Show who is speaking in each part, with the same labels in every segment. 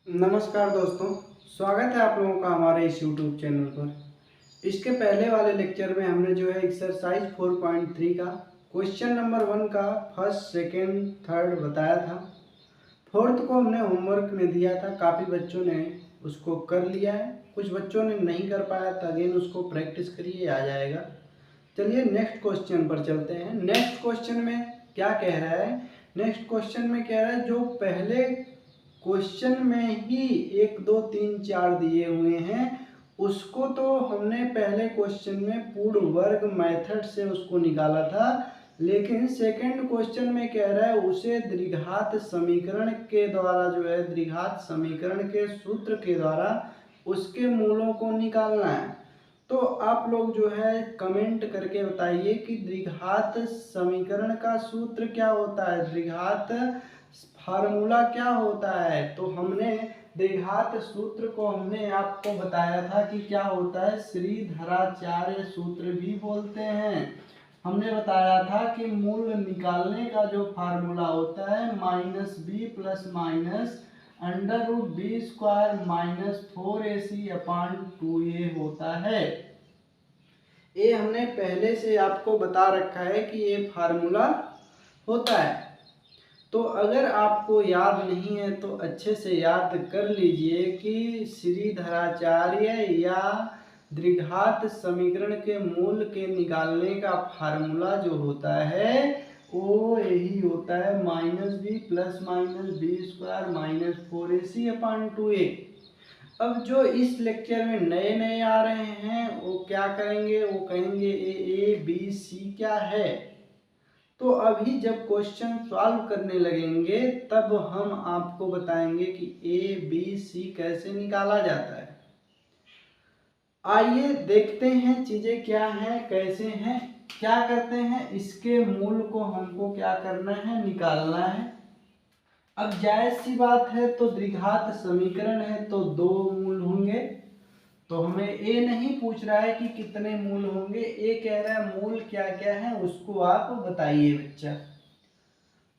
Speaker 1: नमस्कार दोस्तों, स्वागत है आप लोगों का हमारे इस YouTube चैनल पर। इसके पहले वाले लेक्चर में हमने जो है एक्सरसाइज 4.3 का क्वेश्चन नंबर 1 का फर्स्ट, सेकंड, थर्ड बताया था। फोर्थ को हमने होमवर्क में दिया था, काफ़ी बच्चों ने उसको कर लिया है, कुछ बच्चों ने नहीं कर पाया तो अगेन उसको प्रैक्टिस करिए, आ जाएगा। चलिए नेक्स्ट क्वेश्चन पर चलते हैं। नेक्स्ट क्वेश्चन में क्या कह रहा है? नेक्स्ट क्वेश्चन में कह रहा है जो पहले क्वेश्चन में ही 1 2 3 4 दिए हुए हैं उसको तो हमने पहले क्वेश्चन में पूर्ण वर्ग मेथड से उसको निकाला था, लेकिन सेकंड क्वेश्चन में कह रहा है उसे द्विघात समीकरण के द्वारा जो है द्विघात समीकरण के सूत्र के द्वारा उसके मूलों को निकालना है। तो आप लोग जो है कमेंट करके बताइए कि द्विघात समीकरण का सूत्र क्या होता है, द्विघात फार्मूला क्या होता है। तो हमने द्विघात सूत्र को हमने आपको बताया था कि क्या होता है, श्रीधराचार्य सूत्र भी बोलते हैं। हमने बताया था कि मूल निकालने का जो फार्मूला होता है -b plus minus √b² -4ac/2a होता है। ये हमने पहले से आपको बता रखा है कि ये फार्मूला होता है। तो अगर आपको याद नहीं है तो अच्छे से याद कर लीजिए कि श्रीधराचार्य या द्विघात समीकरण के मूल के निकालने का फार्मूला जो होता है वो यही होता है -b plus minus b² -4ac/2a। अब जो इस लेक्चर में नए नए आ रहे हैं वो क्या करेंगे, वो कहेंगे ए बी सी क्या है। तो अभी जब क्वेश्चन सॉल्व करने लगेंगे तब हम आपको बताएंगे कि ए बी सी कैसे निकाला जाता है। आइए देखते हैं चीजें क्या हैं, कैसे हैं, क्या करते हैं। इसके मूल को हमको क्या करना है, निकालना है। अब जायज सी बात है, तो द्विघात समीकरण है तो 2 मूल होंगे। तो हमें ए नहीं पूछ रहा है कि कितने मूल होंगे, ए कह रहा है मूल क्या क्या है उसको आप बताइए बच्चा।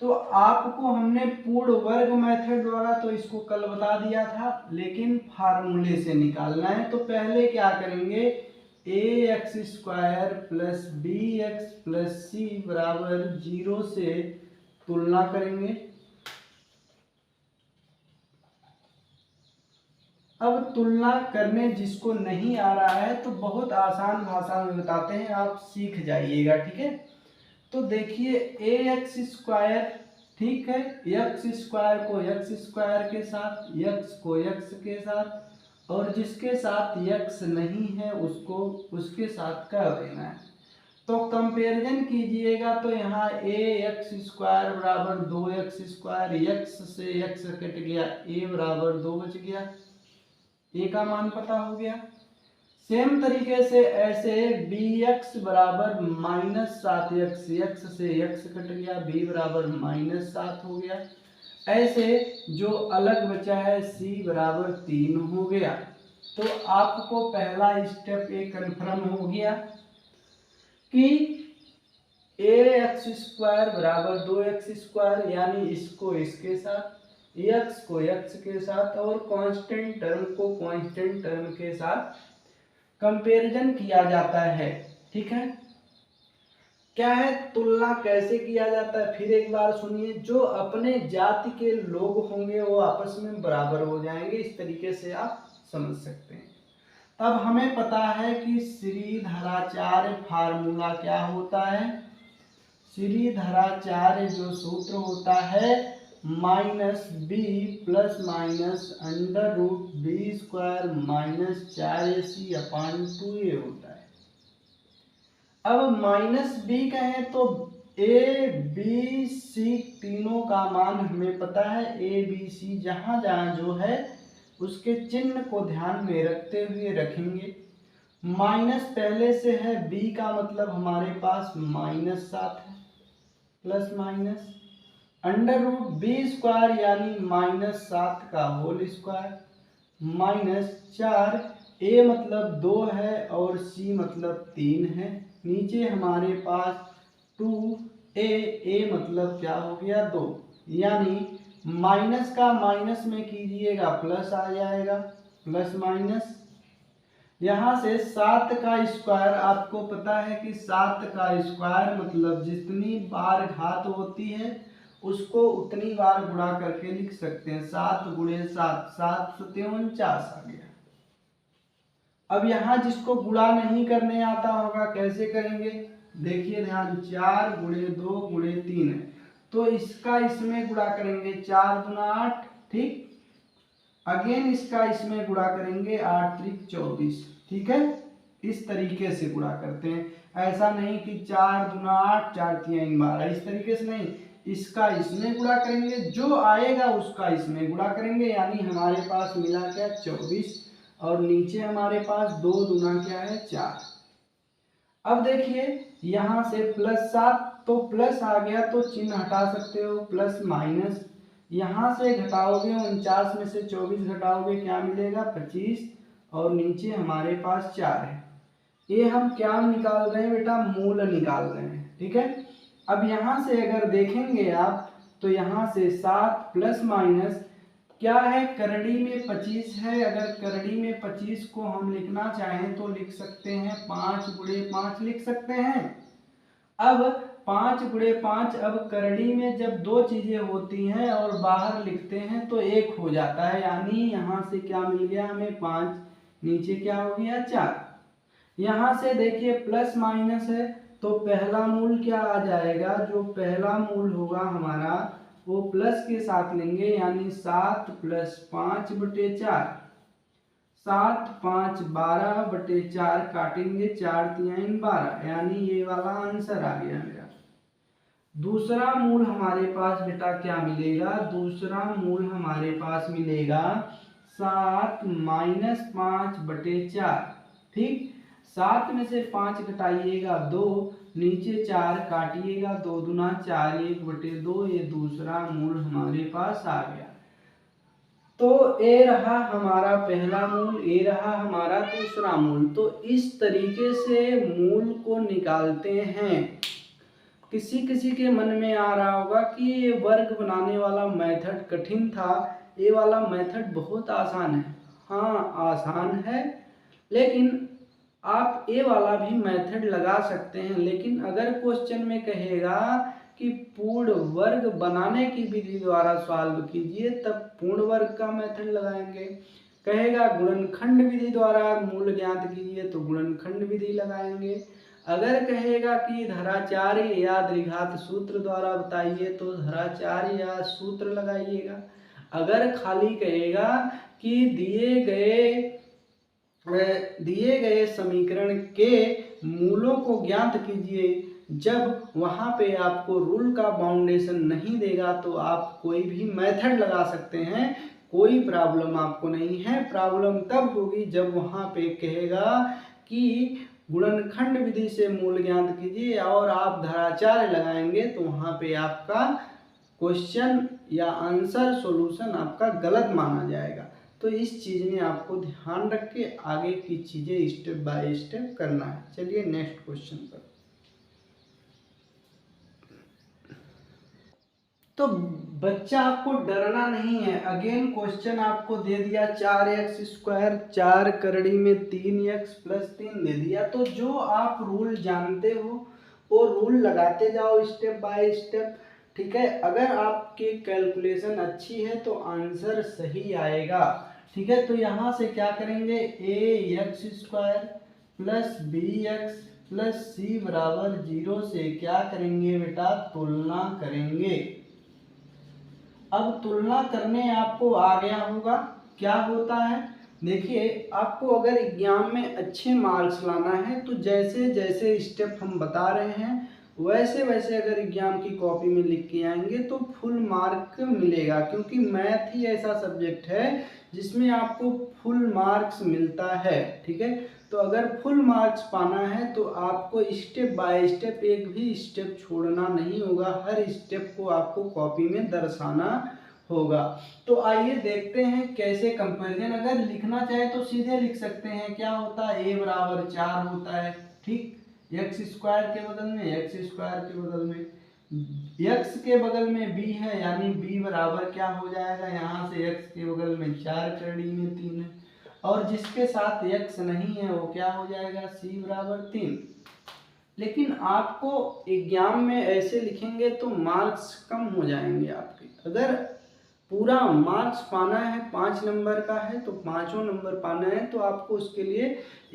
Speaker 1: तो आपको हमने पूर्ण वर्ग मेथड द्वारा तो इसको कल बता दिया था, लेकिन फार्मूले से निकालना है। तो पहले क्या करेंगे, ax² plus bx plus c बराबर 0 से तुलना करेंगे। अब तुलना करने जिसको नहीं आ रहा है तो बहुत आसान भाषा में बताते हैं, आप सीख जाइएगा, ठीक है। तो देखिए ax², ठीक है, x² को x² के साथ, x को x के साथ, और जिसके साथ x नहीं है उसको उसके साथ कर देना है। तो कंपैरिजन कीजिएगा तो यहाँ ax² बराबर 2x², x से x कट गया, a बराबर 2 बच गया, ए का मान पता हो गया। सेम तरीके से ऐसे bx बराबर -7x, x से x कट गया, b बराबर -7 हो गया। ऐसे जो अलग बचा है c बराबर 3 हो गया। तो आपको पहला स्टेप ये कन्फर्म हो गया कि ax² बराबर 2x², यानी इसको इसके साथ, x को x के साथ और कांस्टेंट टर्म को कांस्टेंट टर्म के साथ कंपैरिजन किया जाता है, ठीक है। क्या है, तुलना कैसे किया जाता है फिर एक बार सुनिए। जो अपने जाति के लोग होंगे वो आपस में बराबर हो जाएंगे, इस तरीके से आप समझ सकते हैं। अब हमें पता है कि श्रीधराचार्य फार्मूला क्या होता है। श्रीधराचार्य जो सूत्र होता है -b plus minus √b² -4ac/2a होता है। अब -b कहें तो a b c तीनों का मान हमें पता है। a b c जहां जहां जो है उसके चिन्ह को ध्यान में रखते हुए रखेंगे। माइनस पहले से है, b का मतलब हमारे पास -7 है, प्लस माइनस √b² यानी -7 का होल स्क्वायर -4, a मतलब 2 है और c मतलब 3 है। नीचे हमारे पास 2a, a मतलब क्या हो गया 2, यानी माइनस का माइनस में कीजिएगा प्लस आ जाएगा, प्लस माइनस। यहाँ से 7 का स्क्वायर, आपको पता है कि 7 का स्क्वायर मतलब जितनी बार घात होती है उसको उतनी बार गुणा करके लिख सकते हैं। 7 गुणे 7, 7 सत्ते 49 आ गया। अब यहाँ जिसको गुणा नहीं करने आता होगा कैसे करेंगे, देखिए ध्यान, 4 गुणे 2 गुणे 3 है, तो इसका इसमें गुणा करेंगे, 4 दूना 8, ठीक। अगेन इसका इसमें गुणा करेंगे, 8 त्रिक 24, ठीक है। इस तरीके से गुणा करते हैं, ऐसा नहीं कि 4 दूना 8 4 तियाइन 12, इस तरीके से नहीं। इसका इसमें गुणा करेंगे, जो आएगा उसका इसमें गुणा करेंगे, यानी हमारे पास मिला क्या 24, और नीचे हमारे पास 2 दूना क्या है 4। अब देखिए यहाँ से +7, तो प्लस आ गया तो चिन्ह हटा सकते हो, प्लस माइनस। यहाँ से घटाओगे 49 में से 24 घटाओगे क्या मिलेगा 25, और नीचे हमारे पास 4 है। ये हम क्या निकाल रहे हैं बेटा, मूल निकाल रहे हैं, ठीक है। अब यहाँ से अगर देखेंगे आप तो यहाँ से 7 प्लस माइनस क्या है, करड़ी में 25 है। अगर करड़ी में 25 को हम लिखना चाहें तो लिख सकते हैं 5 गुणे 5 लिख सकते हैं। अब 5 गुणे 5, अब करड़ी में जब दो चीजें होती हैं और बाहर लिखते हैं तो एक हो जाता है, यानी यहाँ से क्या मिल गया हमें 5, नीचे क्या हो गया 4। यहाँ से देखिए प्लस माइनस है तो पहला मूल क्या आ जाएगा, जो पहला मूल होगा हमारा वो प्लस के साथ लेंगे, यानी 7 प्लस 5 बटे 4, 7 5 12 बटे 4 काटेंगे, 4 तियाइन 12, यानी ये वाला आंसर आ गया मेरा। दूसरा मूल हमारे पास बेटा क्या मिलेगा, दूसरा मूल हमारे पास मिलेगा 7 माइनस 5 बटे 4, ठीक। 7 में से 5 घटाइएगा 2, नीचे 4 काटिएगा, 2 दूना 4, 1 बटे 2, ये दूसरा मूल हमारे पास आ गया। तो ए रहा हमारा पहला मूल, ए रहा हमारा दूसरा मूल। तो इस तरीके से मूल को निकालते हैं। किसी किसी के मन में आ रहा होगा कि ये वर्ग बनाने वाला मेथड कठिन था, ये वाला मेथड बहुत आसान है। हाँ आसान है, लेकिन आप ये वाला भी मेथड लगा सकते हैं। लेकिन अगर क्वेश्चन में कहेगा कि पूर्ण वर्ग बनाने की विधि द्वारा सॉल्व कीजिए, तब पूर्ण वर्ग का मेथड लगाएंगे। कहेगा गुणनखंड विधि द्वारा मूल ज्ञात कीजिए, तो गुणनखंड विधि लगाएंगे। अगर कहेगा कि धराचार्य या द्विघात सूत्र द्वारा बताइए, तो धराचार्य या सूत्र लगाइएगा। अगर खाली कहेगा कि दिए गए समीकरण के मूलों को ज्ञात कीजिए, जब वहां पे आपको रूल का बाउंडेशन नहीं देगा तो आप कोई भी मेथड लगा सकते हैं, कोई प्रॉब्लम आपको नहीं है। प्रॉब्लम तब होगी जब वहां पे कहेगा कि गुणनखंड विधि से मूल ज्ञात कीजिए और आप धराचार्य लगाएंगे, तो वहां पे आपका क्वेश्चन या आंसर सॉल्यूशन आपका गलत माना जाएगा। तो इस चीज में आपको ध्यान रख के आगे की चीजें स्टेप बाय स्टेप करना है। चलिए नेक्स्ट क्वेश्चन पर। तो बच्चा आपको डरना नहीं है। अगेन क्वेश्चन आपको दे दिया 4x², 4 करड़ी में 3x + 3 दे दिया। तो जो आप रूल जानते हो वो रूल लगाते जाओ स्टेप बाय स्टेप, ठीक है। अगर आपकी कैलकुलेशन अच्छी है तो आंसर सही आएगा, ठीक है। तो यहाँ से क्या करेंगे, ax² + bx + c = 0 से क्या करेंगे बेटा, तुलना करेंगे। अब तुलना करने आपको आ गया होगा क्या होता है। देखिए आपको अगर एग्जाम में अच्छे मार्क्स लाना है तो जैसे जैसे स्टेप हम बता रहे हैं वैसे वैसे अगर एग्जाम की कॉपी में लिख के आएंगे तो फुल मार्क मिलेगा, क्योंकि मैथ ही ऐसा सब्जेक्ट है जिसमें आपको फुल मार्क्स मिलता है, ठीक है। तो अगर फुल मार्क्स पाना है तो आपको स्टेप बाय स्टेप एक भी स्टेप छोड़ना नहीं होगा, हर स्टेप को आपको कॉपी में दर्शाना होगा। तो आइए देखते हैं कैसे कंपैरिजन। अगर लिखना चाहे तो सीधे लिख सकते हैं, क्या होता है, a = 4 होता है, ठीक। x² के बदल में x² के बदल में x के बगल में b है, यानी b बराबर क्या हो जाएगा, यहाँ से x के बगल में 4 करड़ी में 3 है, और जिसके साथ x नहीं है वो क्या हो जाएगा, c बराबर 3। लेकिन आपको एग्जाम में ऐसे लिखेंगे तो मार्क्स कम हो जाएंगे आपके। अगर पूरा मार्क्स पाना है 5 नंबर का है तो 5 नंबर पाना है तो आपको उसके लिए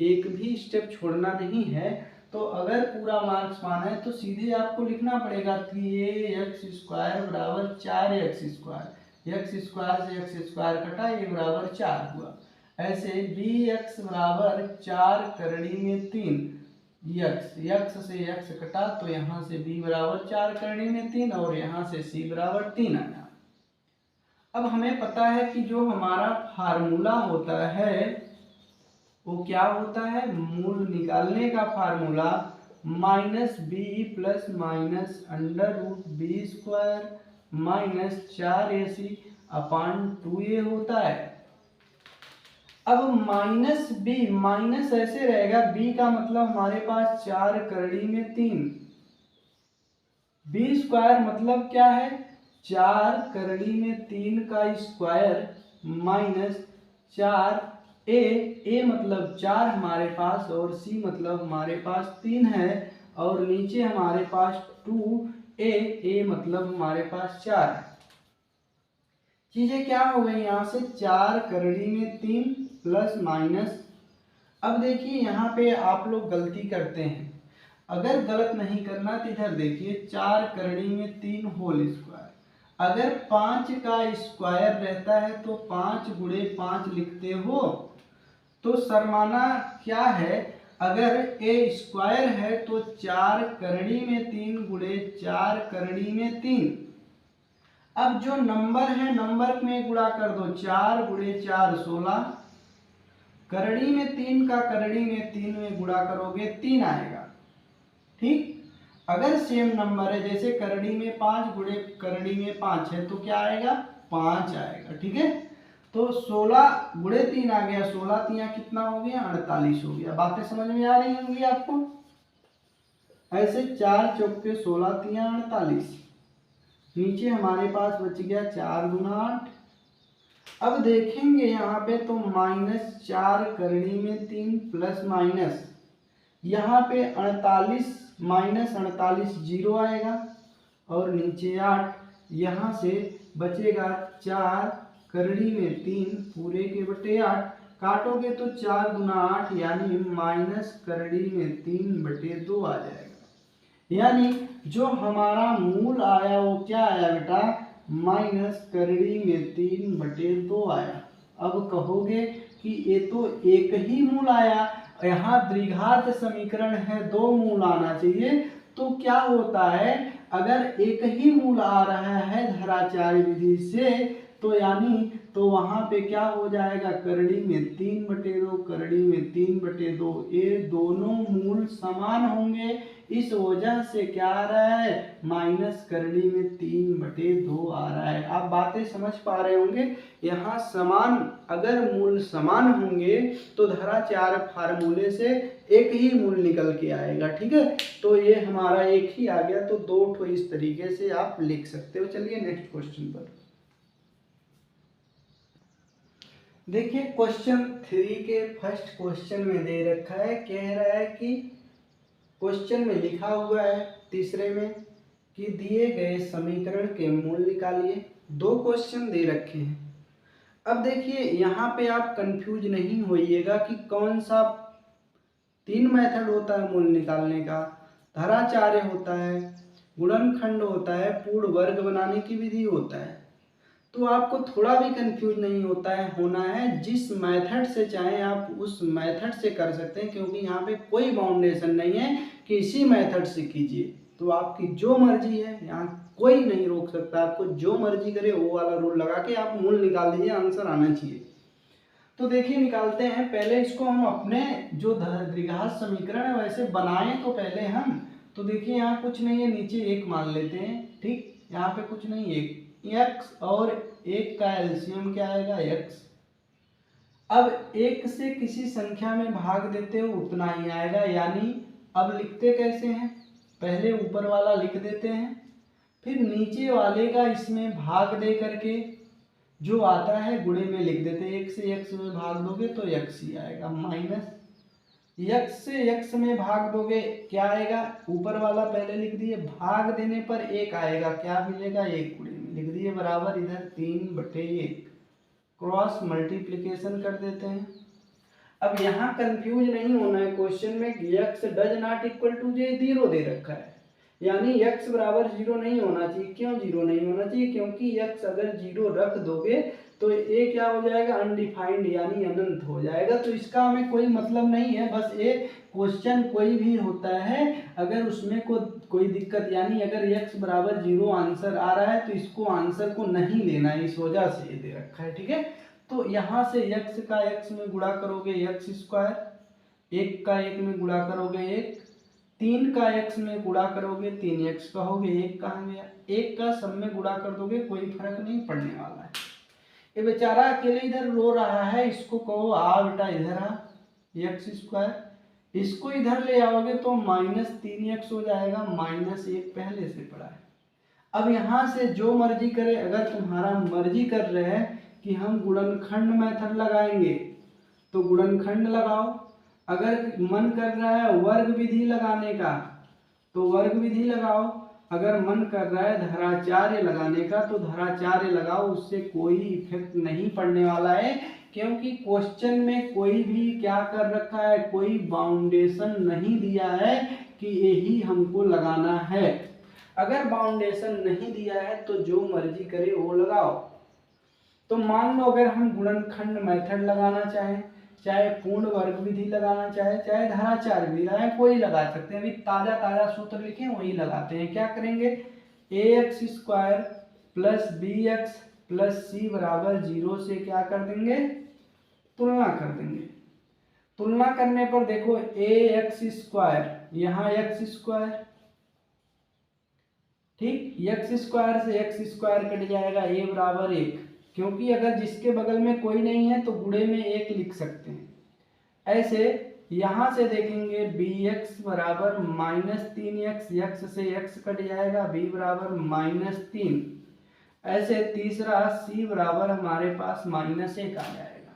Speaker 1: एक भी स्टेप छोड़ना नहीं है। तो अगर पूरा मार्क्स पाना है तो सीधे आपको लिखना पड़ेगा कि ये x² बराबर 4x², x² से x² कटा, ये बराबर 4 हुआ। ऐसे bx बराबर 4 करड़ी में 3, x से x कटा तो यहाँ से b बराबर 4 करड़ी में 3 और यहाँ से c बराबर 3 आया। अब हमें पता है कि जो हमारा फार्मूला होता है वो क्या होता है, मूल निकालने का formula -b plus minus √b² minus 4ac अपान 2a होता है। अब -b माइनस ऐसे रहेगा, b का मतलब हमारे पास 4 करड़ी में 3, b² मतलब क्या है, 4 करड़ी में 3 का स्क्वायर माइनस 4a मतलब 4 हमारे पास और c मतलब हमारे पास 3 है, और नीचे हमारे पास 2a मतलब हमारे पास 4 है। चीजें क्या हो गई, यहाँ से 4 करड़ी में 3 प्लस माइनस। अब देखिए यहाँ पे आप लोग गलती करते हैं, अगर गलत नहीं करना तो इधर देखिए 4 करड़ी में 3 होल स्क्वायर, अगर 5 का स्क्वायर रहता है तो 5 गुणे 5 लिखते हो, तो सरमाना क्या है, अगर a² है तो 4 करड़ी में 3 गुणे 4 करड़ी में 3। अब जो नंबर है नंबर में गुणा कर दो, 4 गुणे 4 16, करड़ी में 3 का करड़ी में 3 में गुणा करोगे 3 आएगा। ठीक, अगर सेम नंबर है जैसे करड़ी में 5 गुणे करड़ी में 5 है तो क्या आएगा, 5 आएगा। ठीक है, तो 16 गुणे 3 आ गया, 16 3 कितना हो गया, 48 हो गया। बातें समझ में आ रही होंगी आपको। ऐसे 4 चौके 16 3 48, नीचे हमारे पास बच गया 4 गुना 8। अब देखेंगे यहाँ पे तो -4 करड़ी में 3 प्लस माइनस, यहाँ पे 48 माइनस 48 0 आएगा, और नीचे 8, यहाँ से बचेगा 4 करड़ी में 3 पूरे के बटे 8, काटोगे तो 4 गुना 8 यानी माइनस करड़ी में 3 बटे 2 आ जाएगा। यानी जो हमारा मूल आया वो क्या आया बेटा, माइनस करड़ी में 3 बटे 2 आया। अब कहोगे कि ये तो एक ही मूल आया, यहाँ द्विघात समीकरण है, 2 मूल आना चाहिए। तो क्या होता है, अगर एक ही मूल आ रहा है धराचार्य विधि से तो यानी तो वहां पे क्या हो जाएगा, करड़ी में 3 बटे 2 करड़ी में 3 बटे 2, ये दोनों मूल समान होंगे। इस वजह से क्या आ रहा है, माइनस करड़ी में 3 बटे 2 आ रहा है। आप बातें समझ पा रहे होंगे। यहाँ समान, अगर मूल समान होंगे तो धराचार्य फार्मूले से एक ही मूल निकल के आएगा। ठीक है, तो ये हमारा एक ही आ गया, तो 2 ठो इस तरीके से आप लिख सकते हो। चलिए नेक्स्ट क्वेश्चन पर देखिए। क्वेश्चन 3 के फर्स्ट क्वेश्चन में दे रखा है, कह रहा है कि क्वेश्चन में लिखा हुआ है तीसरे में कि दिए गए समीकरण के मूल निकालिए। 2 क्वेश्चन दे रखे हैं। अब देखिए यहाँ पे आप कंफ्यूज नहीं होइएगा कि कौन सा 3 मेथड होता है मूल निकालने का। धराचार्य होता है, गुणनखंड होता है, पूर्ण वर्ग बनाने की विधि होता है। तो आपको थोड़ा भी कंफ्यूज नहीं होना है। जिस मेथड से चाहे आप उस मेथड से कर सकते हैं, क्योंकि यहाँ पे कोई बाउंडेशन नहीं है कि इसी मेथड से कीजिए। तो आपकी जो मर्जी है, यहाँ कोई नहीं रोक सकता आपको। जो मर्जी करे वो वाला रूल लगा के आप मूल निकाल लीजिए, आंसर आना चाहिए। तो देखिए निकालते हैं। पहले इसको हम अपने जो द्विघात समीकरण है वैसे बनाएं तो पहले हम। तो देखिए यहाँ कुछ नहीं है, नीचे 1 मान लेते हैं। ठीक, यहाँ पे कुछ नहीं है, x और 1 का एलसीएम क्या आएगा, x। अब 1 से किसी संख्या में भाग देते हो उतना ही आएगा। यानी अब लिखते कैसे हैं, पहले ऊपर वाला लिख देते हैं फिर नीचे वाले का इसमें भाग दे करके जो आता है गुणे में लिख देते हैं। 1 से x में भाग दोगे तो x ही आएगा, माइनस x से x में भाग दोगे क्या आएगा, ऊपर वाला पहले लिख दिए, भाग देने पर 1 आएगा, क्या मिलेगा 1 गुणे में लिख दिए बराबर इधर 3/1, क्रॉस मल्टीप्लिकेशन कर देते हैं। अब यहाँ कंफ्यूज नहीं होना है, क्वेश्चन में x does not equal to 0 दे रखा है, यानी x बराबर 0 नहीं होना चाहिए। क्यों 0 नहीं होना चाहिए, क्योंकि x अगर 0 रख दोगे तो ये क्या हो जाएगा, अनडिफाइंड यानी अनंत हो जाएगा। तो इसका हमें कोई मतलब नहीं है, बस ये क्वेश्चन कोई भी होता है अगर उसमें कोई दिक्कत, यानी अगर x बराबर 0 आंसर आ रहा है तो इसको आंसर को नहीं लेना है, इस वजह से ये दे रखा है, ठीक है। तो यहाँ से x का x में गुणा करोगे x², 1 का 1 में गुणा करोगे 1, 3 का x में गुणा करोगे 3x कहोगे, 1 कहाँ गया, 1 का सब में गुणा कर दोगे, कोई फर्क नहीं पड़ने वाला है। ये बेचारा अकेले इधर रो रहा है, इसको कहो आ बेटा इधर आ, x², इसको इधर ले आओगे तो -3x हो जाएगा, -1 पहले से पड़ा है। अब यहाँ से जो मर्जी करे, अगर तुम्हारा मर्जी कर रहे हैं कि हम गुणनखंड मेथड लगाएंगे तो गुणनखंड लगाओ, अगर मन कर रहा है वर्ग विधि लगाने का तो वर्ग विधि लगाओ, अगर मन कर रहा है धराचार्य लगाने का तो धराचार्य लगाओ, उससे कोई इफेक्ट नहीं पड़ने वाला है, क्योंकि क्वेश्चन में कोई भी क्या कर रखा है, कोई बाउंडेशन नहीं दिया है कि यही हमको लगाना है। अगर बाउंडेशन नहीं दिया है तो जो मर्जी करे वो लगाओ। तो मान लो अगर हम गुणनखंड मेथड लगाना चाहें, चाहे पूर्ण वर्ग विधि लगाना चाहे, चाहे धराचार्य विधि लगाए, कोई लगा सकते हैं। अभी ताजा ताजा सूत्र लिखे वही लगाते हैं। क्या करेंगे, ax² plus bx plus c बराबर 0 से क्या कर देंगे, तुलना कर देंगे। तुलना करने पर देखो ax², यहाँ x², ठीक, x² से x² कट जाएगा, a बराबर 1, क्योंकि अगर जिसके बगल में कोई नहीं है तो गुणे में 1 लिख सकते हैं। ऐसे यहाँ से देखेंगे bx बराबर -3x, x से x कट जाएगा, b बराबर -3, ऐसे तीसरा c बराबर हमारे पास -1 आ जाएगा।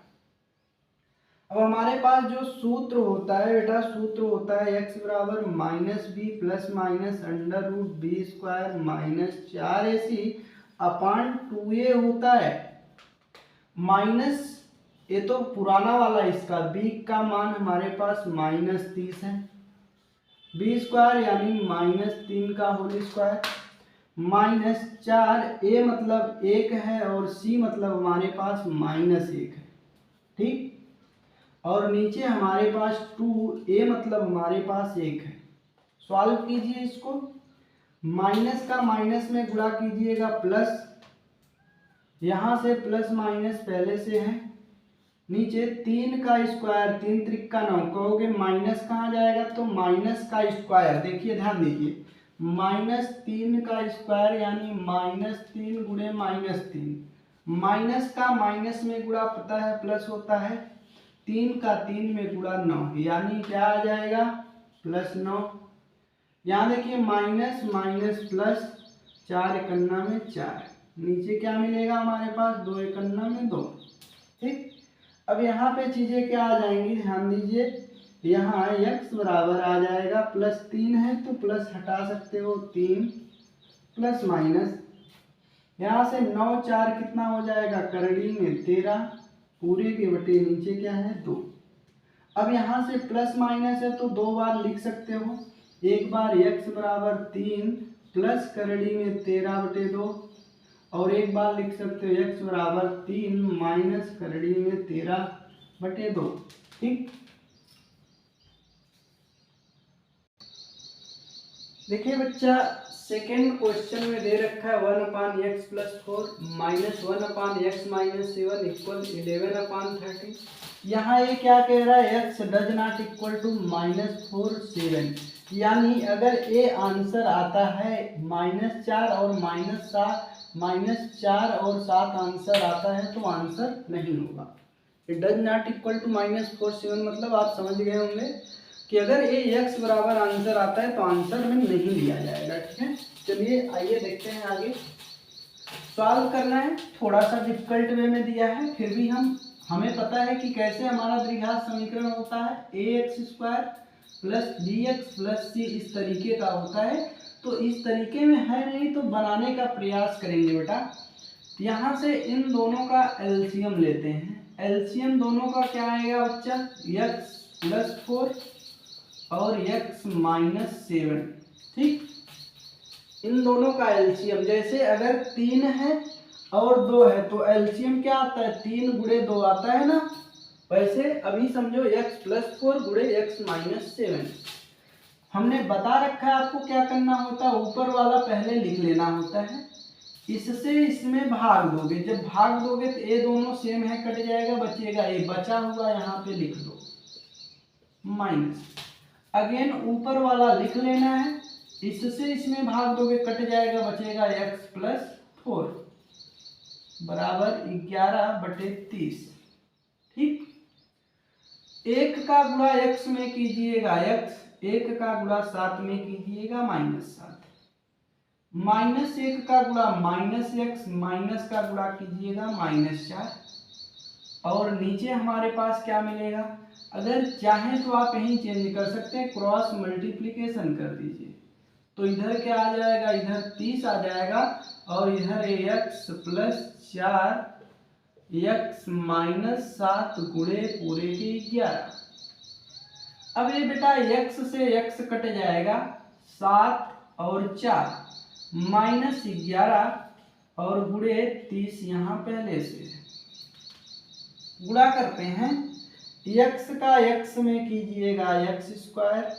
Speaker 1: अब हमारे पास जो सूत्र होता है बेटा, सूत्र होता है x बराबर -b plus minus √b² -4ac अपान 2a होता है। माइनस ये तो पुराना वाला इसका b का मान हमारे पास -30 है, b² यानी -3 का होल स्क्वायर, -4 a मतलब 1 है और c मतलब हमारे पास -1 है, ठीक। और नीचे हमारे पास 2a मतलब हमारे पास 1 है। सॉल्व कीजिए इसको, माइनस का माइनस में गुणा कीजिएगा प्लस, यहाँ से प्लस माइनस पहले से है, नीचे 3 का स्क्वायर, 3 त्रिका 9 कहोगे, माइनस कहाँ जाएगा तो माइनस का स्क्वायर, देखिए ध्यान दीजिए, -3 का स्क्वायर यानी -3 गुणे -3, माइनस का माइनस में गुणा पता है प्लस होता है, 3 का 3 में गुणा 9 यानी क्या आ जाएगा +9। यहाँ देखिए माइनस माइनस प्लस, 4 एकन्ना में 4, नीचे क्या मिलेगा हमारे पास 2 एकन्ना में 2, ठीक। अब यहाँ पे चीजें क्या आ जाएंगी, ध्यान दीजिए, यहाँ x बराबर आ जाएगा +3 है तो प्लस हटा सकते हो 3 प्लस माइनस, यहाँ से 9 4 कितना हो जाएगा करड़ी में 13, पूरे के बटे नीचे क्या है 2। अब यहाँ से प्लस माइनस है तो 2 बार लिख सकते हो, एक बार x बराबर 3 प्लस करड़ी में 13/2 और एक बार लिख सकते हो x बराबर 3 माइनस करड़ी में 13/2, ठीक। देखिए बच्चा, सेकेंड क्वेश्चन में दे रखा है 1/x + 4 -1/x - 7 = 11/30। यहाँ ये क्या कह रहा है, x does not equal to -4 7, यानी अगर ये आंसर आता है -4 और -4 और 7 आंसर आता है तो आंसर नहीं होगा। It does not equal to -4 7 मतलब आप समझ गए होंगे। कि अगर ये x बराबर आंसर आता है तो आंसर में नहीं लिया जाएगा। ठीक है, चलिए आइए देखते हैं आगे। सॉल्व करना है, थोड़ा सा डिफिकल्ट वे में दिया है, फिर भी हमें पता है कि कैसे हमारा द्विघात समीकरण होता है। ax² plus bx plus c इस तरीके का होता है। तो इस तरीके में है नहीं तो बनाने का प्रयास करेंगे बेटा। यहाँ से इन दोनों का एलसीएम लेते हैं। एलसीएम दोनों का क्या आएगा बच्चा, x प्लस 4 और x माइनस 7। ठीक, इन दोनों का एलसीएम, जैसे अगर 3 है और 2 है तो एलसीएम क्या आता है, 3 गुणे 2 आता है ना। वैसे अभी समझो x प्लस 4 गुणे x माइनस 7। हमने बता रखा है आपको क्या करना होता है, ऊपर वाला पहले लिख लेना होता है, इससे इसमें भाग दोगे। जब भाग दोगे तो ये दोनों सेम है, कट जाएगा, बचेगा ये, बचा हुआ यहाँ पे लिख दो माइनस। अगेन ऊपर वाला लिख लेना है, इससे इसमें भाग दोगे, कट जाएगा, बचेगा x प्लस 4 बराबर 11/30। ठीक, 1 का गुणा x में कीजिएगा x, 1 का गुणा 7 में कीजिएगा -7, -1 का गुणा -x, माइनस का गुणा कीजिएगा -4। और नीचे हमारे पास क्या मिलेगा, अगर चाहें तो आप यहीं चेंज कर सकते हैं, क्रॉस मल्टीप्लिकेशन कर दीजिए तो इधर क्या आ जाएगा, इधर 30 आ जाएगा और इधर x प्लस 4 x माइनस 7 गुणे पूरे के 11। अब ये बेटा x से x कट जाएगा, 7 और 4 -11 और गुणे 30 यहाँ पहले से गुणा करते हैं। x का x में कीजिएगा x²,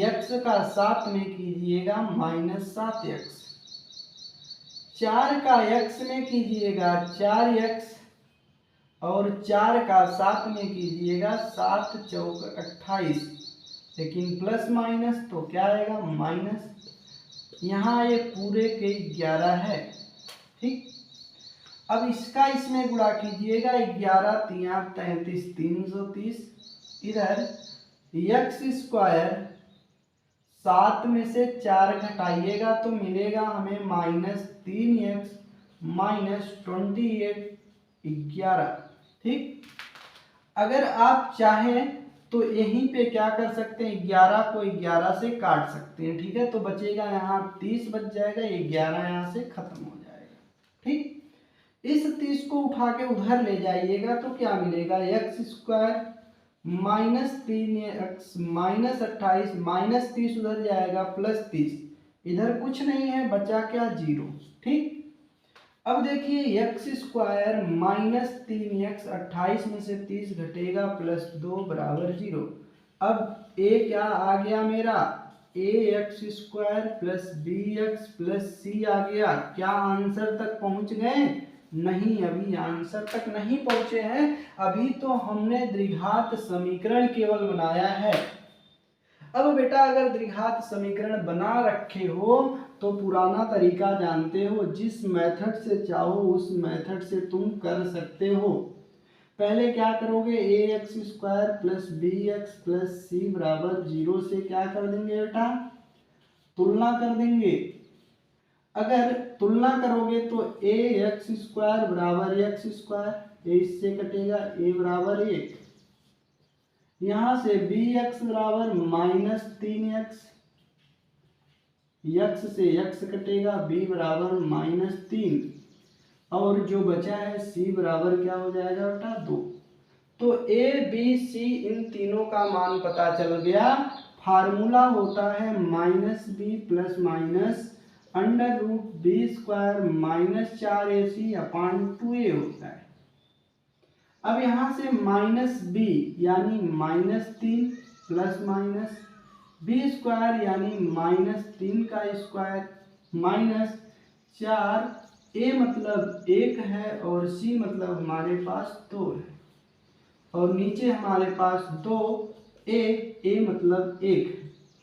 Speaker 1: x का 7 में कीजिएगा -7x, 4 का x में कीजिएगा 4x और 4 का 7 में कीजिएगा 7 चौक 28, लेकिन प्लस माइनस तो क्या आएगा माइनस। यहाँ ये पूरे के 11 है। ठीक, अब इसका इसमें गुणा कीजिएगा, 11 3 33 330, इधर x², 7 में से 4 घटाइएगा तो मिलेगा हमें -3x -28 11। ठीक, अगर आप चाहें तो यहीं पे क्या कर सकते हैं, 11 को 11 से काट सकते हैं। ठीक है, तो बचेगा यहाँ 30 बच जाएगा, ये 11 यहाँ से खत्म हो जाएगा। ठीक, इस 30 को उठा के उधर ले जाइएगा तो क्या मिलेगा, x² -3x -28 -30 उधर जाएगा +30, इधर कुछ नहीं है, बचा क्या 0। ठीक, अब देखिए x² -3x 28 में से 30 घटेगा +2 बराबर 0। अब a क्या आ गया मेरा, ax² plus bx plus c आ गया। क्या आंसर तक पहुंच गए, नहीं, अभी आंसर तक नहीं पहुंचे हैं, अभी तो हमने द्विघात समीकरण केवल बनाया है। अब बेटा अगर द्विघात समीकरण बना रखे हो तो पुराना तरीका जानते हो, जिस मेथड से चाहो उस मेथड से तुम कर सकते हो। पहले क्या करोगे, ax² plus bx plus c बराबर 0 से क्या कर देंगे बेटा, तुलना कर देंगे। अगर तुलना करोगे तो ax² बराबर x², ये इससे कटेगा, a बराबर 1, यहाँ से bx बराबर -3x, x से x कटेगा, b बराबर -3 और जो बचा है c बराबर क्या हो जाएगा बेटा 2। तो a b c इन तीनों का मान पता चल गया। फार्मूला होता है -b plus minus √b² -4ac/2a होता है। अब यहाँ से -b यानी -3 प्लस माइनस b² यानी -3 का स्क्वायर -4, a मतलब 1 है और c मतलब हमारे पास 2 है, और नीचे हमारे पास 2a मतलब 1 है।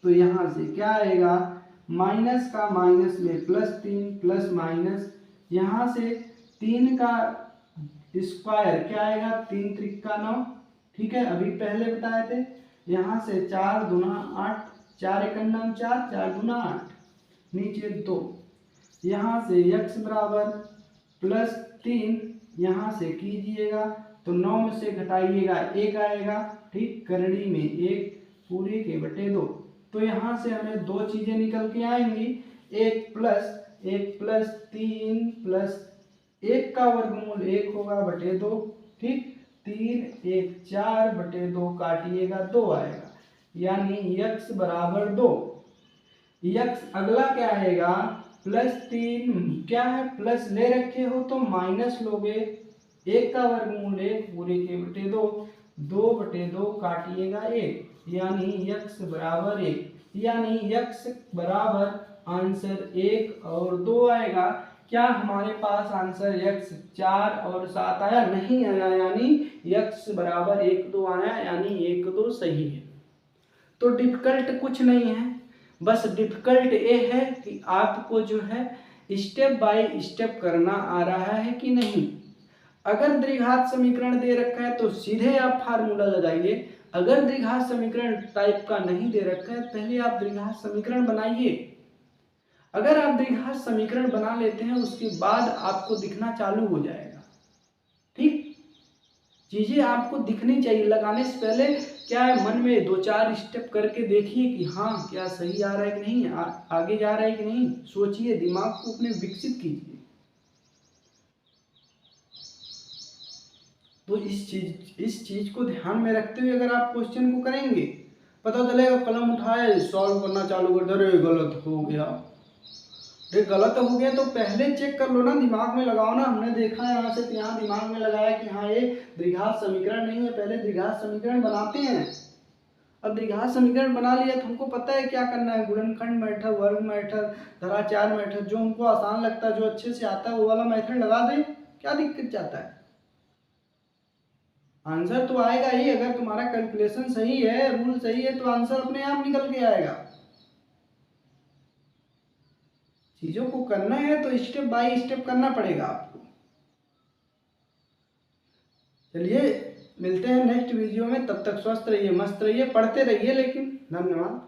Speaker 1: तो यहाँ से क्या आएगा, माइनस का माइनस में +3 प्लस माइनस, यहाँ से 3 का स्क्वायर क्या आएगा, 3 त्रिक का 9। ठीक है, अभी पहले बताए थे यहाँ से 4 दूना 8, 4 एकम 4, 4 दूना 8, नीचे 2। यहाँ से x बराबर +3, यहाँ से कीजिएगा तो 9 में से घटाइएगा 1 आएगा, ठीक, करड़ी में 1 पूरे के बटे 2। तो यहाँ से हमें दो चीजें निकल के आएंगी, 1 प्लस 3 प्लस 1 का वर्गमूल 1 होगा बटे 2, ठीक, 3 1 4 बटे 2 काटिएगा 2 आएगा, यानी x बराबर 2। x अगला क्या आएगा, +3, क्या है प्लस ले रखे हो तो माइनस लोगे, 1 का वर्गमूल 1 पूरे के बटे 2, 2 बटे 2 काटिएगा 1, यानी x बराबर 1, यानी x बराबर आंसर 1 और 2 आएगा। क्या हमारे पास आंसर x 4 और 7 आया? नहीं आया, यानी x बराबर 1 2 आया, यानी 1 2 सही है। तो डिफिकल्ट कुछ नहीं है, बस डिफिकल्ट ये है कि आपको जो है स्टेप बाय स्टेप करना आ रहा है कि नहीं। अगर द्विघात समीकरण दे रखा है तो सीधे आप फार्मूला लगाइए, अगर द्विघात समीकरण टाइप का नहीं दे रखा है पहले आप द्विघात समीकरण बनाइए। अगर आप द्विघात समीकरण बना लेते हैं उसके बाद आपको दिखना चालू हो जाएगा, ठीक, चीजें आपको दिखनी चाहिए। लगाने से पहले क्या है, मन में 2-4 स्टेप करके देखिए कि हाँ क्या सही आ रहा है कि नहीं, आगे जा रहा है कि नहीं, सोचिए, दिमाग को अपने विकसित कीजिए। तो इस चीज को ध्यान में रखते हुए अगर आप क्वेश्चन को करेंगे, पता चलेगा कलम उठाए सॉल्व करना चालू कर दे, गलत हो गया, गलत हो गया तो पहले चेक कर लो ना, दिमाग में लगाओ ना। हमने देखा है यहाँ से यहाँ दिमाग में लगाया कि हाँ ये द्विघात समीकरण नहीं है, पहले द्विघात समीकरण बनाते हैं। अब द्विघात समीकरण बना लिया तो हमको पता है क्या करना है, गुणनखंड मेथड, वर्ग मेथड, धराचार मेथड, जो हमको आसान लगता है, जो अच्छे से आता है वो वाला मेथड लगा दे, क्या दिक्कत जाता है, आंसर तो आएगा ही। अगर तुम्हारा कैलकुलेशन सही है, रूल सही है, तो आंसर अपने आप निकल के आएगा। चीजों को करना है तो स्टेप बाय स्टेप करना पड़ेगा आपको। चलिए मिलते हैं नेक्स्ट वीडियो में, तब तक स्वस्थ रहिए, मस्त रहिए, पढ़ते रहिए, लेकिन धन्यवाद।